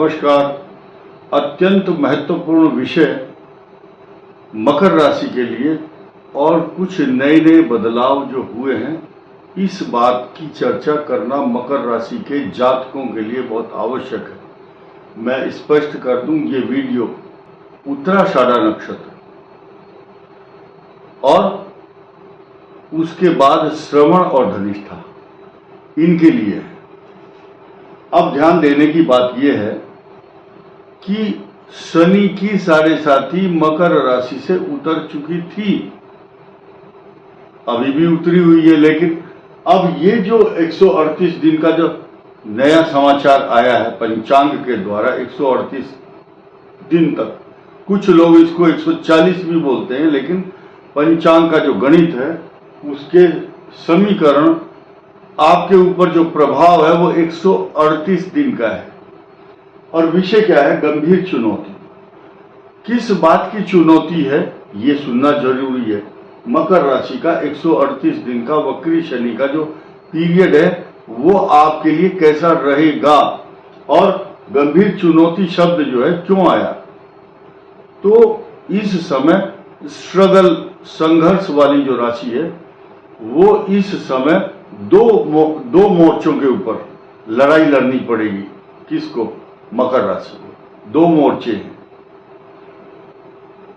नमस्कार। अत्यंत महत्वपूर्ण विषय मकर राशि के लिए और कुछ नए नए बदलाव जो हुए हैं, इस बात की चर्चा करना मकर राशि के जातकों के लिए बहुत आवश्यक है। मैं स्पष्ट कर दूं, ये वीडियो उत्तराषाढ़ा नक्षत्र और उसके बाद श्रवण और धनिष्ठा, इनके लिए है। अब ध्यान देने की बात यह है कि शनि की साढ़े साथी मकर राशि से उतर चुकी थी, अभी भी उतरी हुई है, लेकिन अब ये जो 138 दिन का जो नया समाचार आया है पंचांग के द्वारा, 138 दिन तक, कुछ लोग इसको 140 भी बोलते हैं, लेकिन पंचांग का जो गणित है उसके समीकरण, आपके ऊपर जो प्रभाव है वो 138 दिन का है। और विषय क्या है? गंभीर चुनौती। किस बात की चुनौती है ये सुनना जरूरी है। मकर राशि का 138 दिन का वक्री शनि का जो पीरियड है वो आपके लिए कैसा रहेगा, और गंभीर चुनौती शब्द जो है क्यों आया? तो इस समय स्ट्रगल, संघर्ष वाली जो राशि है वो इस समय दो मोर्चों के ऊपर लड़ाई लड़नी पड़ेगी। किसको? मकर राशि को। दो मोर्चे हैं।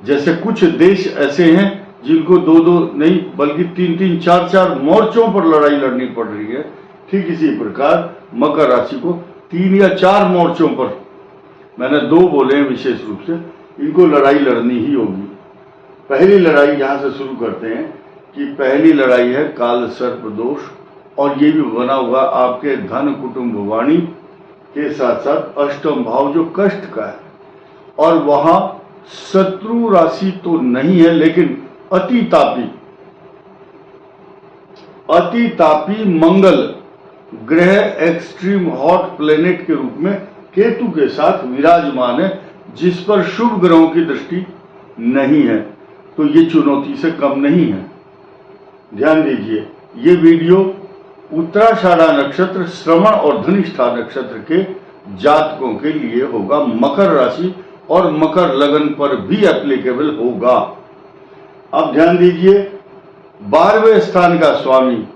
जैसे कुछ देश ऐसे हैं जिनको दो नहीं बल्कि तीन चार मोर्चों पर लड़ाई लड़नी पड़ रही है, ठीक इसी प्रकार मकर राशि को 3 या 4 मोर्चों पर, मैंने 2 बोले हैं विशेष रूप से, इनको लड़ाई लड़नी ही होगी। पहली लड़ाई यहां से शुरू करते हैं कि पहली लड़ाई है काल सर्प दोष, और ये भी बना हुआ आपके धन कुटुंब वाणी के साथ साथ अष्टम भाव जो कष्ट का है, और वहां शत्रु राशि तो नहीं है, लेकिन अति तापी मंगल ग्रह एक्सट्रीम हॉट प्लेनेट के रूप में केतु के साथ विराजमान है, जिस पर शुभ ग्रहों की दृष्टि नहीं है। तो ये चुनौती से कम नहीं है। ध्यान दीजिए, ये वीडियो उत्तराषाढ़ा नक्षत्र, श्रवण और धनिष्ठा नक्षत्र के जातकों के लिए होगा। मकर राशि और मकर लगन पर भी एप्लीकेबल होगा। अब ध्यान दीजिए, 12वें स्थान का स्वामी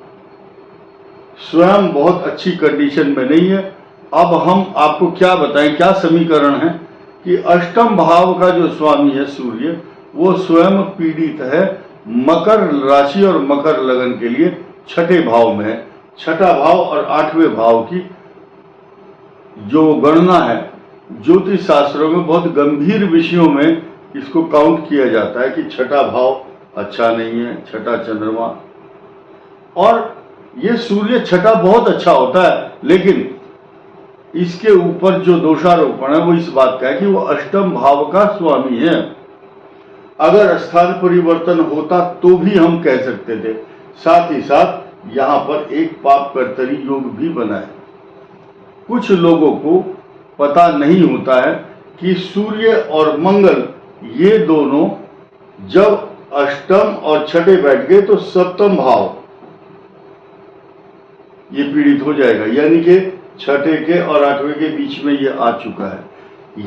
स्वयं बहुत अच्छी कंडीशन में नहीं है। अब हम आपको क्या बताएं, क्या समीकरण है कि अष्टम भाव का जो स्वामी है सूर्य, वो स्वयं पीड़ित है। मकर राशि और मकर लगन के लिए छठे भाव में है। छठा भाव और 8वें भाव की जो गणना है ज्योतिष शास्त्रों में, बहुत गंभीर विषयों में इसको काउंट किया जाता है कि छठा भाव अच्छा नहीं है, छठा चंद्रमा, और ये सूर्य छठा बहुत अच्छा होता है, लेकिन इसके ऊपर जो दोषारोपण है वो इस बात का है कि वो अष्टम भाव का स्वामी है। अगर स्थान परिवर्तन होता तो भी हम कह सकते थे। साथ ही साथ यहां पर एक पाप कर्तरी योग भी बना है। कुछ लोगों को पता नहीं होता है कि सूर्य और मंगल ये दोनों जब अष्टम और छठे बैठ गए तो सप्तम भाव ये पीड़ित हो जाएगा, यानी कि छठे के और 8वें के बीच में ये आ चुका है।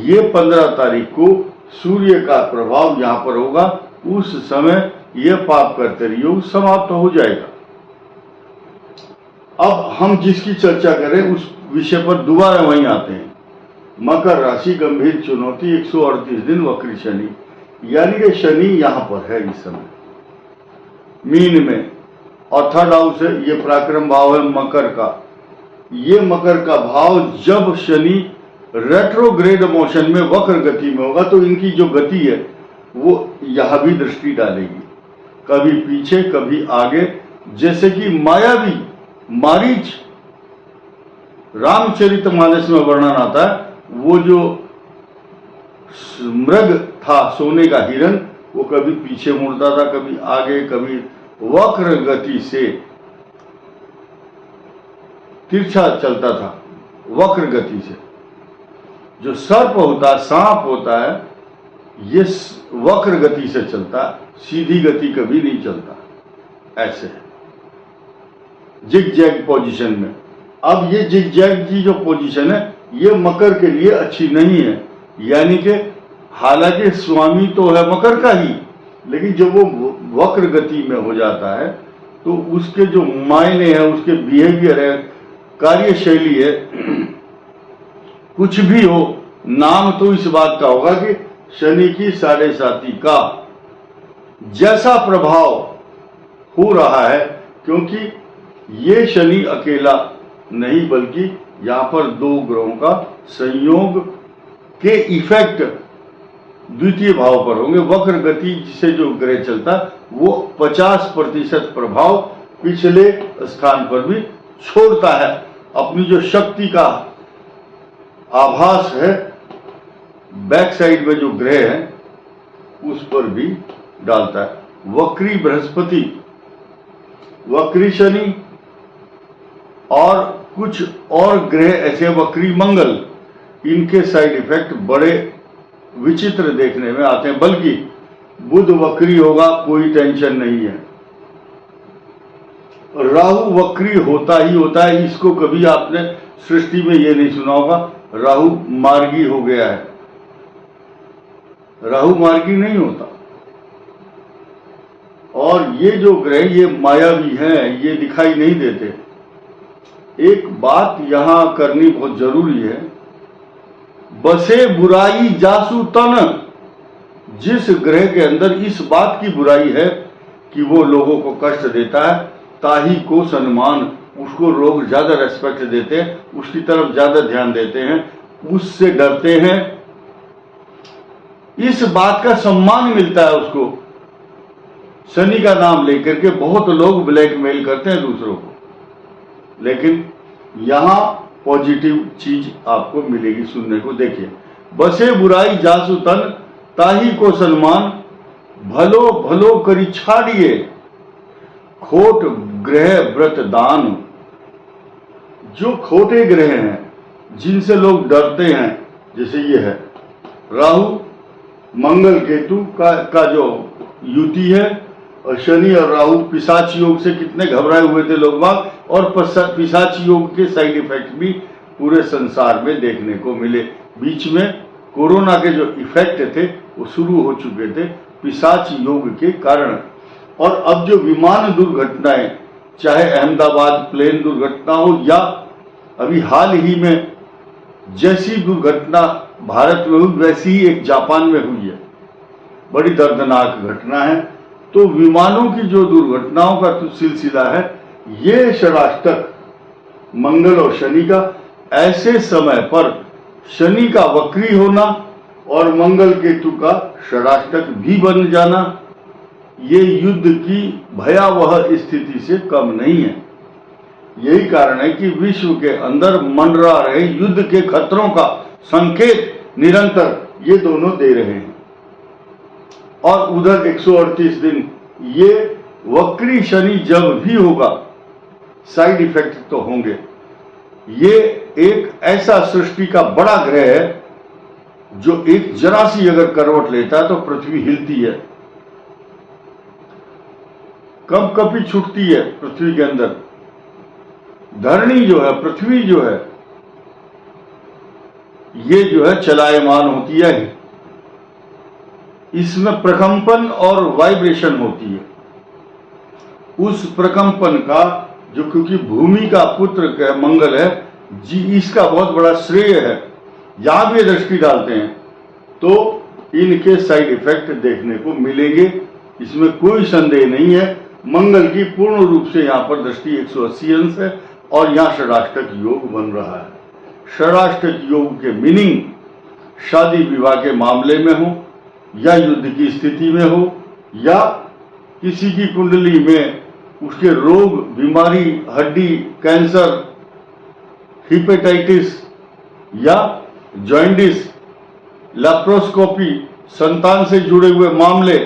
ये 15 तारीख को सूर्य का प्रभाव यहां पर होगा। उस समय यह पाप कर्तरी योग समाप्त हो जाएगा। अब हम जिसकी चर्चा करें उस विषय पर दोबारा वहीं आते हैं। मकर राशि, गंभीर चुनौती, 138 दिन वक्री शनि, यानी कि शनि यहां पर है इस समय मीन में, और 3rd हाउस है, ये पराक्रम भाव है मकर का। ये मकर का भाव जब शनि रेट्रोग्रेड मोशन में वक्र गति में होगा तो इनकी जो गति है वो यहां भी दृष्टि डालेगी, कभी पीछे कभी आगे। जैसे कि मायावी मारीच, रामचरितमानस में वर्णन आता है, वो जो मृग था, सोने का हिरण, वो कभी पीछे मुड़ता था, कभी आगे, कभी वक्र गति से तिरछा चलता था, वक्र गति से। जो सर्प होता है, सांप होता है, ये वक्र गति से चलता है, सीधी गति कभी नहीं चलता, ऐसे जिग जैग पोजीशन में। अब ये जिग जैग की जो पोजीशन है ये मकर के लिए अच्छी नहीं है। यानी कि हालांकि स्वामी तो है मकर का ही, लेकिन जब वो वक्र गति में हो जाता है तो उसके जो मायने हैं, उसके बिहेवियर है, कार्यशैली है, कुछ भी हो, नाम तो इस बात का होगा कि शनि की 7.5 का जैसा प्रभाव हो रहा है, क्योंकि ये शनि अकेला नहीं बल्कि यहां पर 2 ग्रहों का संयोग के इफेक्ट द्वितीय भाव पर होंगे। वक्र गति से जो ग्रह चलता वो 50% प्रभाव पिछले स्थान पर भी छोड़ता है। अपनी जो शक्ति का आभास है बैक साइड में जो ग्रह है उस पर भी डालता है। वक्री बृहस्पति, वक्री शनि और कुछ और ग्रह ऐसे, वक्री मंगल, इनके साइड इफेक्ट बड़े विचित्र देखने में आते हैं। बल्कि बुध वक्री होगा कोई टेंशन नहीं है, राहु वक्री होता ही होता है। इसको कभी आपने सृष्टि में ये नहीं सुना होगा राहु मार्गी हो गया है। राहु मार्गी नहीं होता। और ये जो ग्रह ये मायावी हैं, ये दिखाई नहीं देते। एक बात यहां करनी बहुत जरूरी है, बसे बुराई जासु तन। जिस ग्रह के अंदर इस बात की बुराई है कि वो लोगों को कष्ट देता है, ताही को सम्मान, उसको लोग ज्यादा रेस्पेक्ट देते हैं, उसकी तरफ ज्यादा ध्यान देते हैं, उससे डरते हैं, इस बात का सम्मान मिलता है उसको। शनि का नाम लेकर के बहुत लोग ब्लैकमेल करते हैं दूसरों को, लेकिन यहां पॉजिटिव चीज आपको मिलेगी सुनने को। देखिए, बसे बुराई जासु तन ताही को सम्मान, भलो भलो करी छाड़िए, खोट ग्रह व्रत दान। जो खोटे ग्रह हैं जिनसे लोग डरते हैं, जैसे ये है राहु मंगल केतु का जो युति है, और शनि और राहु पिशाच योग से कितने घबराए हुए थे लोग बाग, और पिशाच योग के साइड इफेक्ट भी पूरे संसार में देखने को मिले। बीच में कोरोना के जो इफेक्ट थे वो शुरू हो चुके थे पिशाच योग के कारण। और अब जो विमान दुर्घटनाएं, चाहे अहमदाबाद प्लेन दुर्घटना हो या अभी हाल ही में जैसी दुर्घटना भारत में हुई वैसी ही एक जापान में हुई है, बड़ी दर्दनाक घटना है। तो विमानों की जो दुर्घटनाओं का तो सिलसिला है, ये षडाष्टक मंगल और शनि का, ऐसे समय पर शनि का वक्री होना और मंगल केतु का षडाष्टक भी बन जाना, ये युद्ध की भयावह स्थिति से कम नहीं है। यही कारण है कि विश्व के अंदर मंडरा रहे युद्ध के खतरों का संकेत निरंतर ये दोनों दे रहे हैं। और उधर 138 दिन ये वक्री शनि जब भी होगा, साइड इफेक्ट तो होंगे। ये एक ऐसा सृष्टि का बड़ा ग्रह है जो एक जरा सी अगर करवट लेता है तो पृथ्वी हिलती है, कंपकपी छूटती है पृथ्वी के अंदर। धरणी जो है, पृथ्वी जो है, ये जो है चलायमान होती है, इसमें प्रकंपन और वाइब्रेशन होती है। उस प्रकंपन का जो, क्योंकि भूमि का पुत्र का मंगल है जी, इसका बहुत बड़ा श्रेय है। यहां भी दृष्टि डालते हैं तो इनके साइड इफेक्ट देखने को मिलेंगे, इसमें कोई संदेह नहीं है। मंगल की पूर्ण रूप से यहां पर दृष्टि 180 अंश है और यहां षडाष्टक योग बन रहा है। षडाष्टक योग के मीनिंग शादी विवाह के मामले में हो, या युद्ध की स्थिति में हो, या किसी की कुंडली में उसके रोग, बीमारी, हड्डी, कैंसर, हिपेटाइटिस या जॉइंडिस, लैप्रोस्कोपी, संतान से जुड़े हुए मामले,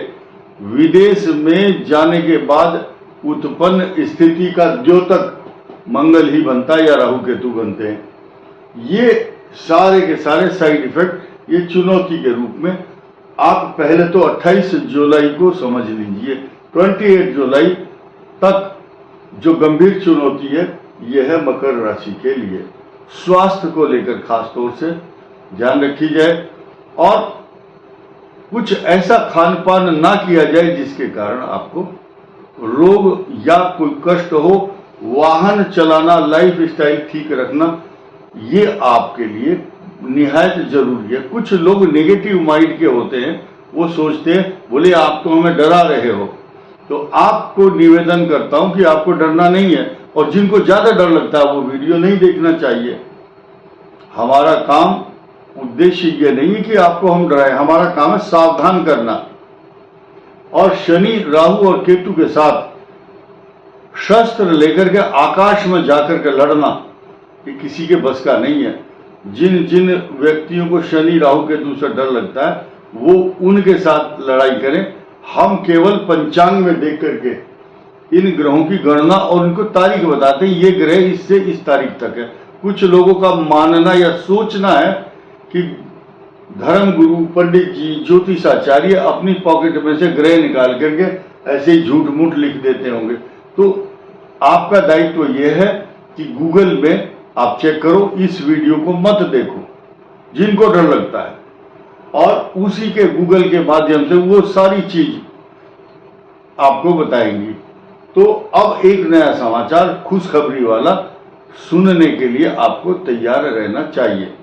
विदेश में जाने के बाद उत्पन्न स्थिति का द्योतक मंगल ही बनता है या राहु केतु बनते हैं। ये सारे के सारे साइड इफेक्ट ये चुनौती के रूप में आप पहले तो 28 जुलाई को समझ लीजिए। 28 जुलाई तक जो गंभीर चुनौती है यह है मकर राशि के लिए। स्वास्थ्य को लेकर खास तौर से ध्यान रखी जाए और कुछ ऐसा खान पान ना किया जाए जिसके कारण आपको रोग या कोई कष्ट हो। वाहन चलाना, लाइफ स्टाइल ठीक रखना, ये आपके लिए निहायत जरूरी है। कुछ लोग नेगेटिव माइंड के होते हैं, वो सोचते हैं बोले आप तो हमें डरा रहे हो, तो आपको निवेदन करता हूं कि आपको डरना नहीं है, और जिनको ज्यादा डर लगता है वो वीडियो नहीं देखना चाहिए। हमारा काम, उद्देश्य ये नहीं है कि आपको हम डराएं, हमारा काम है सावधान करना। और शनि, राहु और केतु के साथ शस्त्र लेकर के आकाश में जाकर के लड़ना ये किसी के बस का नहीं है। जिन जिन व्यक्तियों को शनि, राहु, केतु से डर लगता है वो उनके साथ लड़ाई करें। हम केवल पंचांग में देख करके इन ग्रहों की गणना और उनको तारीख बताते हैं, ये ग्रह इससे इस तारीख तक है। कुछ लोगों का मानना या सोचना है कि धर्म गुरु, पंडित जी, ज्योतिषाचार्य अपनी पॉकेट में से ग्रह निकाल करके ऐसे ही झूठ मूठ लिख देते होंगे। तो आपका दायित्व यह है कि गूगल में आप चेक करो, इस वीडियो को मत देखो जिनको डर लगता है, और उसी के गूगल के माध्यम से वो सारी चीज आपको बताएंगी। तो अब एक नया समाचार खुशखबरी वाला सुनने के लिए आपको तैयार रहना चाहिए।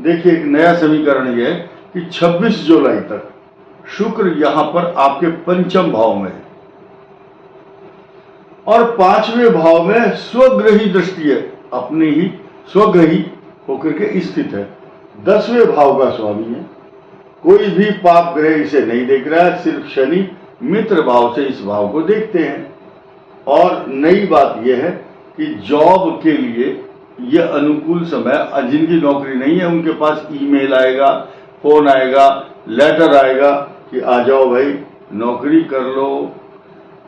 देखिए, एक नया समीकरण यह है कि 26 जुलाई तक शुक्र यहां पर आपके पंचम भाव में है और 5वें भाव में स्वग्रही दृष्टि है, अपनी ही स्वग्रही होकर के स्थित है। 10वें भाव का स्वामी है, कोई भी पाप ग्रह इसे नहीं देख रहा है, सिर्फ शनि मित्र भाव से इस भाव को देखते हैं। और नई बात यह है कि जॉब के लिए यह अनुकूल समय, जिनकी नौकरी नहीं है उनके पास ईमेल आएगा, फोन आएगा, लेटर आएगा कि आ जाओ भाई नौकरी कर लो।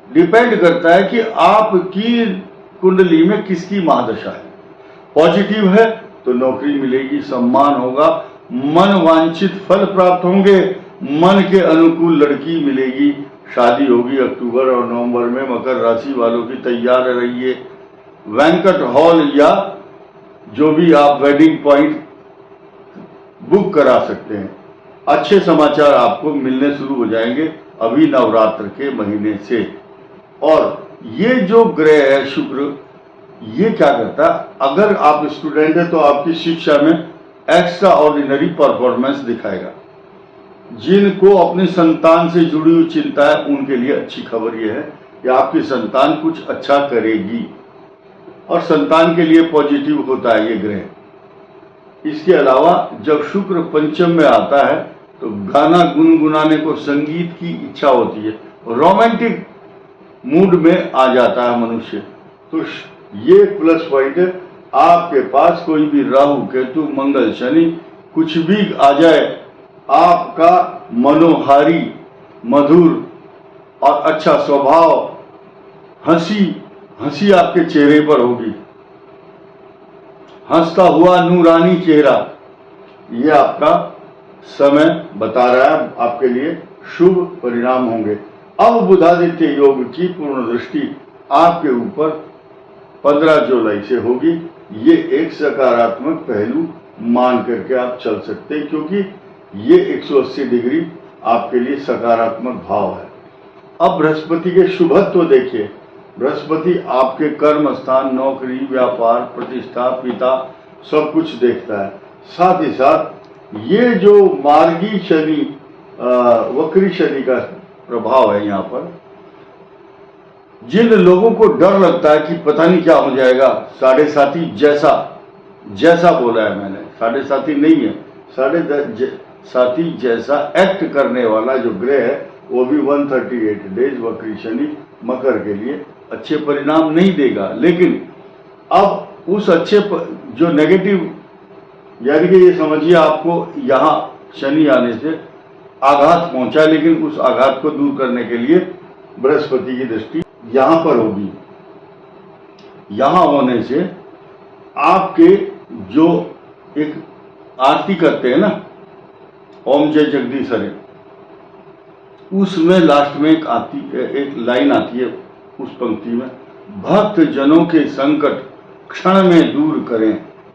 डिपेंड करता है कि आपकी कुंडली में किसकी महादशा है। पॉजिटिव है तो नौकरी मिलेगी, सम्मान होगा, मन वांछित फल प्राप्त होंगे, मन के अनुकूल लड़की मिलेगी, शादी होगी। अक्टूबर और नवंबर में मकर राशि वालों की तैयार रहिए। बैंक्वेट हॉल या जो भी आप वेडिंग पॉइंट बुक करा सकते हैं। अच्छे समाचार आपको मिलने शुरू हो जाएंगे अभी नवरात्र के महीने से। और ये जो ग्रह है शुक्र, ये क्या करता है, अगर आप स्टूडेंट हैं तो आपकी शिक्षा में एक्स्ट्रा ऑर्डिनरी परफॉर्मेंस दिखाएगा। जिनको अपनी संतान से जुड़ी हुई चिंता है उनके लिए अच्छी खबर यह है कि आपकी संतान कुछ अच्छा करेगी, और संतान के लिए पॉजिटिव होता है ये ग्रह। इसके अलावा जब शुक्र पंचम में आता है तो गाना गुनगुनाने को, संगीत की इच्छा होती है, रोमांटिक मूड में आ जाता है मनुष्य। तो ये प्लस पॉइंट है। आपके पास कोई भी राहु, केतु, मंगल, शनि कुछ भी आ जाए, आपका मनोहारी, मधुर और अच्छा स्वभाव, हंसी आपके चेहरे पर होगी, हंसता हुआ नूरानी चेहरा, ये आपका समय बता रहा है आपके लिए शुभ परिणाम होंगे। अब बुधादित्य योग की पूर्ण दृष्टि आपके ऊपर 15 जुलाई से होगी। ये एक सकारात्मक पहलू मान करके आप चल सकते हैं, क्योंकि ये 180 डिग्री आपके लिए सकारात्मक भाव है। अब बृहस्पति के शुभत्व देखिए। बृहस्पति आपके कर्म स्थान, नौकरी, व्यापार, प्रतिष्ठा, पिता सब कुछ देखता है। साथ ही साथ ये जो मार्गी शनि, वक्री शनि का प्रभाव है यहाँ पर, जिन लोगों को डर लगता है कि पता नहीं क्या हो जाएगा, साढ़े साथी जैसा बोला है मैंने, साढ़े साथी नहीं है, साढ़े साथी जैसा एक्ट करने वाला जो ग्रह है वो भी 138 डेज वक्री शनि मकर के लिए अच्छे परिणाम नहीं देगा। लेकिन अब उस अच्छे जो नेगेटिव, यानी कि ये समझिए आपको यहाँ शनि आने से आघात पहुंचा, लेकिन उस आघात को दूर करने के लिए बृहस्पति की दृष्टि यहां पर होगी। यहां होने से आपके जो एक आरती करते हैं ना, ओम जय जगदीश हरे, उसमें लास्ट में एक लाइन आती है उस पंक्ति में, भक्त जनों के संकट क्षण में दूर करें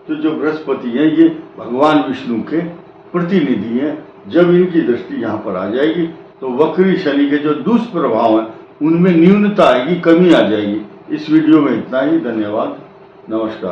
तो जो बृहस्पति हैं ये भगवान विष्णु के प्रतिनिधि हैं। जब इनकी दृष्टि यहाँ पर आ जाएगी तो वक्री शनि के जो दुष्प्रभाव हैं उनमें न्यूनता आएगी, कमी आ जाएगी। इस वीडियो में इतना ही। धन्यवाद, नमस्कार।